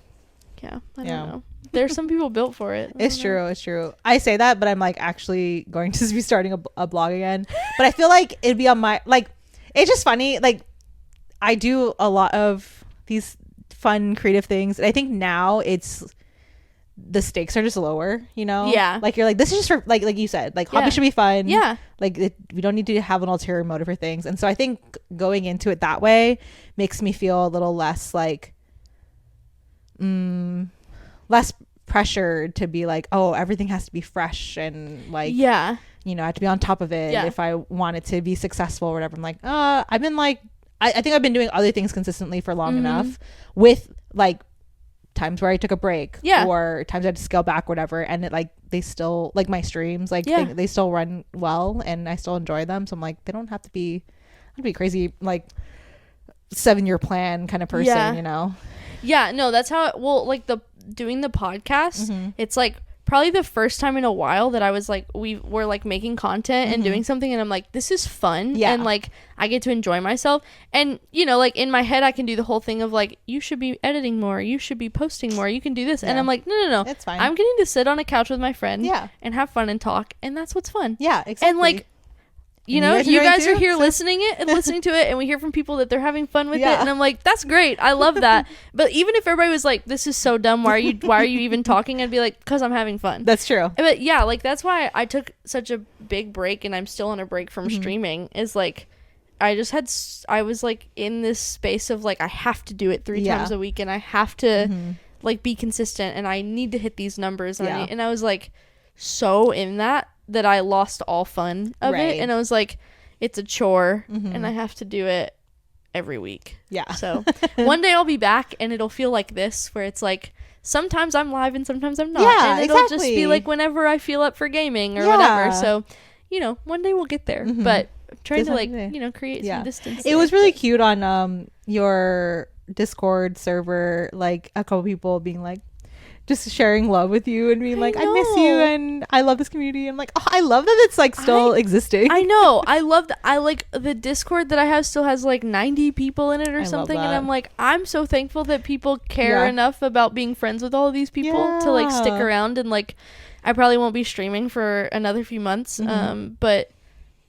yeah, I don't know. There's some people built for it. It's true. I say that, but I'm like actually going to be starting a blog again. But I feel like it'd be on my, like, it's just funny. Like, I do a lot of these fun, creative things. And I think now the stakes are just lower, you know? Yeah. Like, you're like, this is just for, like you said, like, hobby should be fun. Yeah. Like, we don't need to have an ulterior motive for things. And so I think going into it that way makes me feel a little less like, less pressured to be like, oh, everything has to be fresh and like, you know, I have to be on top of it if I want it to be successful or whatever. I'm like, I've been like, I think I've been doing other things consistently for long enough with like times where I took a break or times I had to scale back, whatever. And it like, they still like my streams, like they still run well and I still enjoy them. So I'm like, they don't have to be, I'd be crazy, like 7-year plan kind of person, you know? Yeah, no, that's how like doing the podcast, it's like probably the first time in a while that I was like, we were like making content and doing something and I'm like, this is fun and like I get to enjoy myself. And you know, like in my head I can do the whole thing of like, you should be editing more, you should be posting more, you can do this. And I'm like, no, it's fine. I'm getting to sit on a couch with my friend and have fun and talk, and that's what's fun. Exactly. And like, you know, you guys are here listening to it, and we hear from people that they're having fun with it, and I'm like, that's great, I love that. But even if everybody was like, this is so dumb, why are you even talking, I'd be like, because I'm having fun. That's true. But yeah, like that's why I took such a big break, and I'm still on a break from streaming, is like I was like in this space of like, I have to do it 3 times a week, and I have to like be consistent, and I need to hit these numbers, and I was like so in that I lost all fun of it, and I was like, it's a chore and I have to do it every week. So one day I'll be back and it'll feel like this, where it's like sometimes I'm live and sometimes I'm not, and it'll just be like whenever I feel up for gaming or whatever. So, you know, one day we'll get there, but I'm trying to like, you know, create some distance. It was really cute on your Discord server, like a couple people being like, just sharing love with you and being like, I miss you and I love this community. I'm like, oh, I love that it's like still existing. I know. I love that. I like the Discord that I have still has like 90 people in it or something. And I'm like, I'm so thankful that people care enough about being friends with all of these people to like stick around. And like, I probably won't be streaming for another few months. But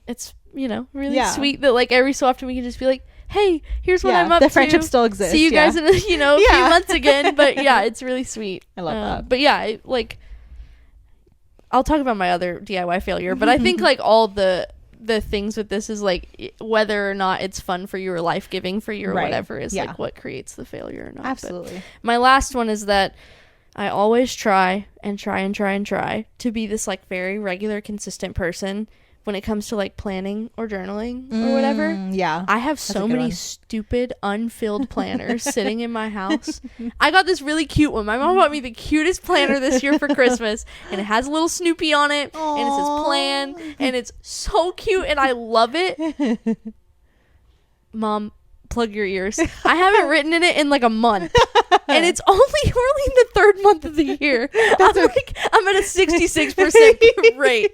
it's, you know, really sweet that like every so often we can just be like, hey, here's what I'm up to. The friendship still exists. See you guys in a few months again. But yeah, it's really sweet. I love that. But yeah, like I'll talk about my other DIY failure, but I think like all the things with this is like whether or not it's fun for you or life-giving for you or whatever is like what creates the failure or not. Absolutely. But my last one is that I always try to be this like very regular, consistent person when it comes to like planning or journaling or whatever. I have so many stupid unfilled planners sitting in my house. I got this really cute one. My mom bought me the cutest planner this year for Christmas, and it has a little Snoopy on it. Aww. And it says plan, and it's so cute and I love it. Mom, plug your ears. I haven't written in it in like a month, and it's only in the 3rd month of the year. I'm at a 66% rate.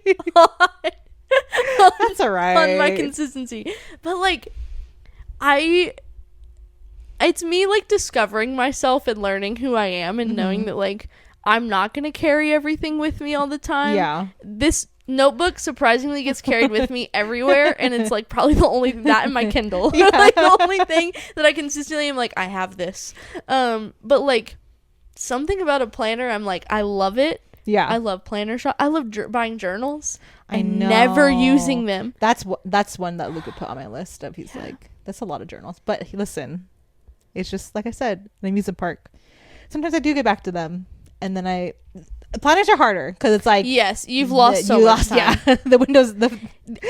That's all right on my consistency, but like it's me like discovering myself and learning who I am and knowing that like I'm not gonna carry everything with me all the time. This notebook surprisingly gets carried with me everywhere, and it's like probably the only that in my Kindle like the only thing that I consistently am like, I have this. But like something about a planner, I'm like, I love it. I love planner shop. I love buying journals. I'm never using them. That's one that Luke would put on my list of. He's like, that's a lot of journals. But listen, it's just like I said, an amusement park. Sometimes I do get back to them, and then planners are harder because it's like, yes, you've lost so much time. Yeah, the windows, the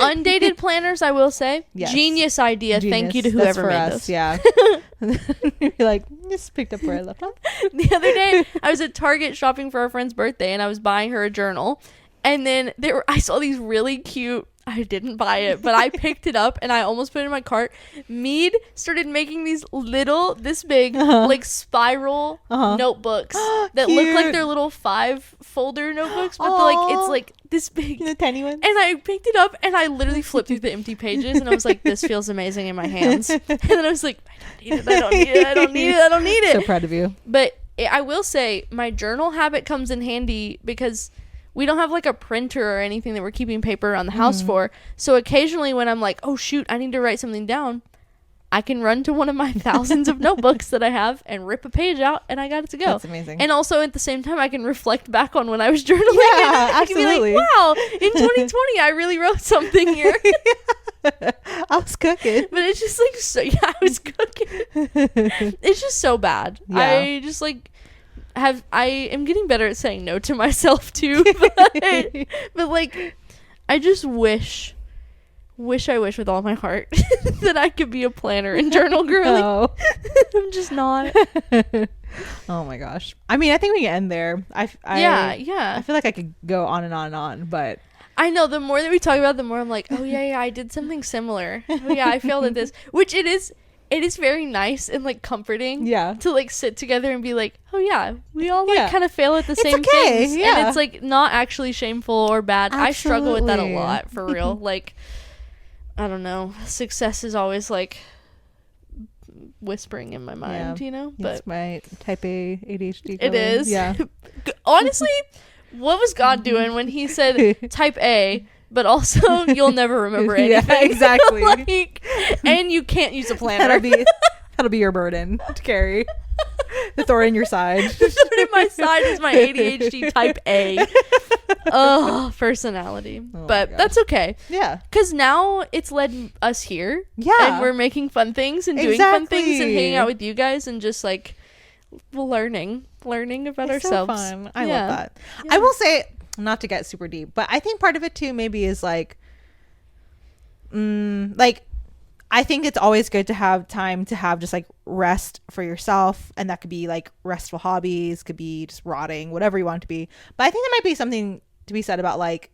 undated planners, I will say, yes. Genius idea. Genius. Thank you to whoever made those. Yeah. You're like, just picked up where I left off. The other day, I was at Target shopping for our friend's birthday, and I was buying her a journal, and then I saw these really cute. I didn't buy it, but I picked it up and I almost put it in my cart. Mead started making these little, this big, like spiral notebooks that look like they're little 5-folder notebooks, but like it's like this big. The tiny ones. And I picked it up and I literally flipped through the empty pages and I was like, this feels amazing in my hands. And then I was like, I don't need it. I don't need it. I don't need it. So proud of you. But I will say my journal habit comes in handy because we don't have like a printer or anything that we're keeping paper around the house for. So occasionally when I'm like, oh shoot, I need to write something down, I can run to one of my thousands of notebooks that I have and rip a page out and I got it to go. That's amazing. And also at the same time, I can reflect back on when I was journaling. Yeah, I can be like, wow, in 2020, I really wrote something here. I was cooking. But it's just like, I was cooking. It's just so bad. Yeah. I just like, I am getting better at saying no to myself too, but like I just wish with all my heart that I could be a planner and journal girly. No. I'm just not. Oh my gosh. I mean, I think we can end there. Yeah. I feel like I could go on and on and on, but I know the more that we talk about it, the more I'm like, oh yeah, I did something similar. Oh yeah, I failed at this, which it is very nice and like comforting to like sit together and be like, oh yeah, we all like kind of fail at the same things. Yeah. And it's like not actually shameful or bad. Absolutely. I struggle with that a lot, for real. Like, I don't know, success is always like whispering in my mind, you know? But it's my type A ADHD. It is. Yeah. Honestly, what was God doing when he said type A, but also you'll never remember anything? Yeah, exactly. Like, and you can't use a planner. That'll be your burden to carry. The thorn in your side. The thorn in my side is my ADHD type A. Oh, personality. Oh, but that's okay. Yeah. Because now it's led us here. Yeah. And we're making fun things and doing fun things and hanging out with you guys and just like learning about ourselves. So fun. I love that. Yeah. I will say, not to get super deep, but I think part of it too maybe is like I think it's always good to have time to have just like rest for yourself, and that could be like restful hobbies, could be just rotting, whatever you want it to be. But I think there might be something to be said about like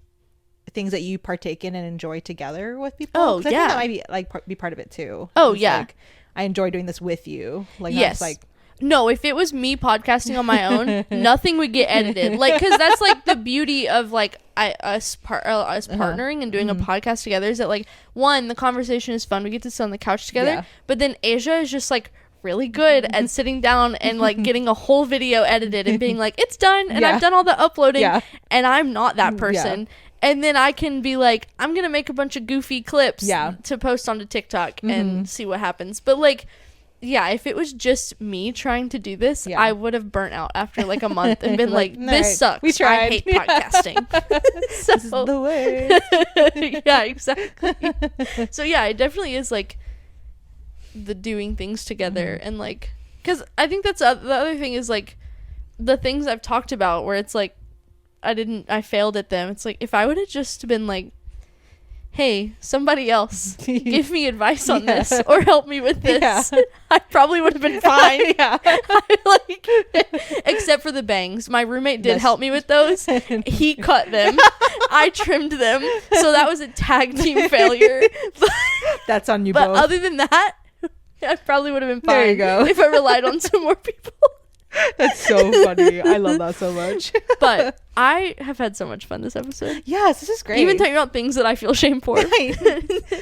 things that you partake in and enjoy together with people. Oh, yeah. I think that might be like be part of it too. Oh, yeah. Like, I enjoy doing this with you. Like, yes. Like, no, if it was me podcasting on my own, nothing would get edited. Like, because that's like the beauty of like us partnering and doing a podcast together is that like, one, the conversation is fun. We get to sit on the couch together. But then Asia is just like really good at sitting down and like getting a whole video edited and being like, it's done. And I've done all the uploading. And I'm not that person. And then I can be like, I'm going to make a bunch of goofy clips to post onto TikTok and see what happens. But like, yeah, if it was just me trying to do this, I would have burnt out after like a month and been like, this sucks. We tried. I hate podcasting. So, this is the way. Yeah, exactly. So yeah, it definitely is like the doing things together and like, because I think that's the other thing is like the things I've talked about where it's like I failed at them. It's like if I would have just been like, hey, somebody else give me advice on this or help me with this, I probably would have been fine. Except for the bangs. My roommate did help me with those. He cut them. I trimmed them. So that was a tag team failure. That's on you but both. But other than that, I probably would have been fine. There you go. If I relied on some more people. That's so funny. I love that so much. But I have had so much fun this episode. Yes, this is great. Even talking about things that I feel shame for.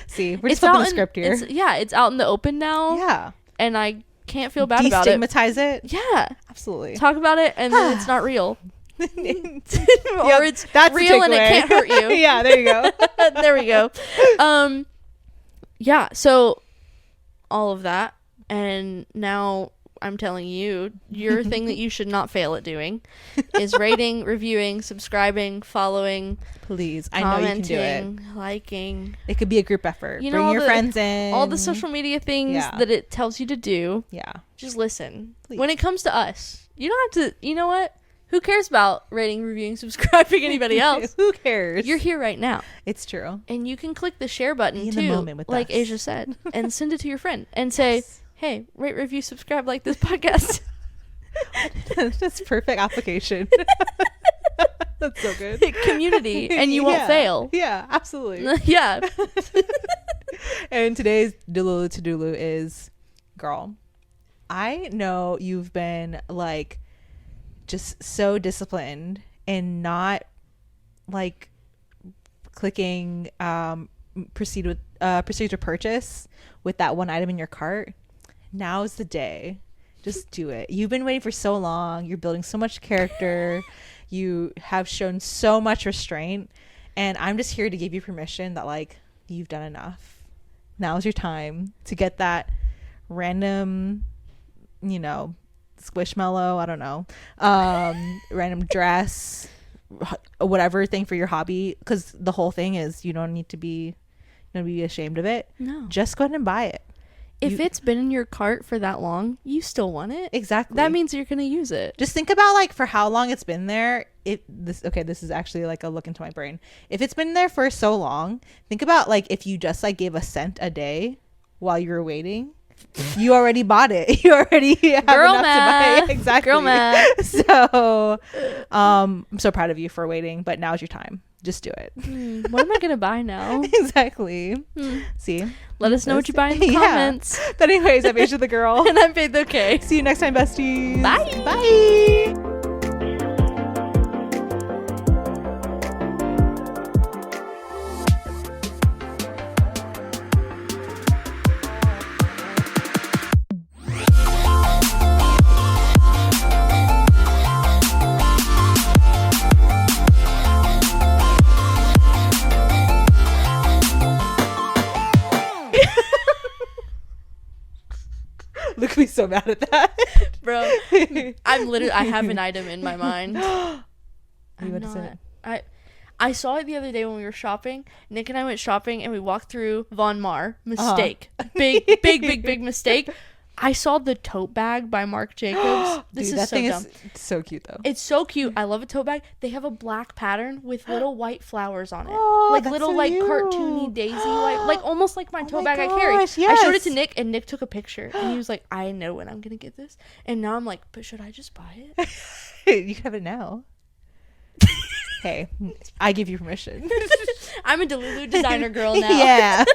See, we're just flipping the script here. It's out in the open now. Yeah. And I can't feel bad about it. Destigmatize it. Yeah. Absolutely. Talk about it and then it's not real. Or it's real and it can't hurt you. Yeah, there you go. There we go. Yeah, so all of that. And now I'm telling you, your thing that you should not fail at doing is rating, reviewing, subscribing, following. Please, I know you can do it. Liking. It could be a group effort. You bring your friends in. All the social media things that it tells you to do. Yeah. Just listen. Please. When it comes to us, you don't have to. You know what? Who cares about rating, reviewing, subscribing anybody else? Who cares? You're here right now. It's true. And you can click the share button Be in too, the moment with like us. Asia said, and send it to your friend and say, hey, rate, review, subscribe, like this podcast. That's perfect application. That's so good. Community, and you won't fail. Yeah, absolutely. Yeah. And today's Delulu to Dulu is, girl, I know you've been like just so disciplined and not like clicking proceed to purchase with that one item in your cart. Now's the day. Just do it. You've been waiting for so long. You're building so much character. You have shown so much restraint, and I'm just here to give you permission that like you've done enough. Now's your time to get that random, you know, squishmallow, I don't know, random dress, whatever thing for your hobby, because the whole thing is you don't need to be ashamed of it. No, just go ahead and buy it. If it's been in your cart for that long, you still want it. Exactly. That means you're gonna use it. Just think about like for how long it's been there. This is actually like a look into my brain. If it's been there for so long, think about like if you just like gave a cent a day while you were waiting, you already bought it. You already have Girl enough math. to buy it. Exactly. Girl math. So I'm so proud of you for waiting, but now's your time. Just do it. What am I gonna buy now? Exactly. See? Let us know what you buy in the comments. But anyways, I'm Asia the girl. And I'm Faith Okay. See you next time, besties. Bye. Bye. Look at me so mad at that. Bro, I have an item in my mind. I saw it the other day when we were shopping. Nick and I went shopping and we walked through Von Mar. Mistake. Big mistake. I saw the tote bag by Marc Jacobs. This Dude, is so dumb. Is so cute though. It's so cute. I love a tote bag. They have a black pattern with little white flowers on it. Oh, like that's little so like cute. cartoony daisy white, like almost like my tote my bag I carry. gosh, I showed it to yes. Nick and Nick took a picture and he was like, I know when I'm gonna get this. And now I'm like, but should I just buy it? You can have it now. Hey, I give you permission. I'm a Delulu designer girl now. Yeah.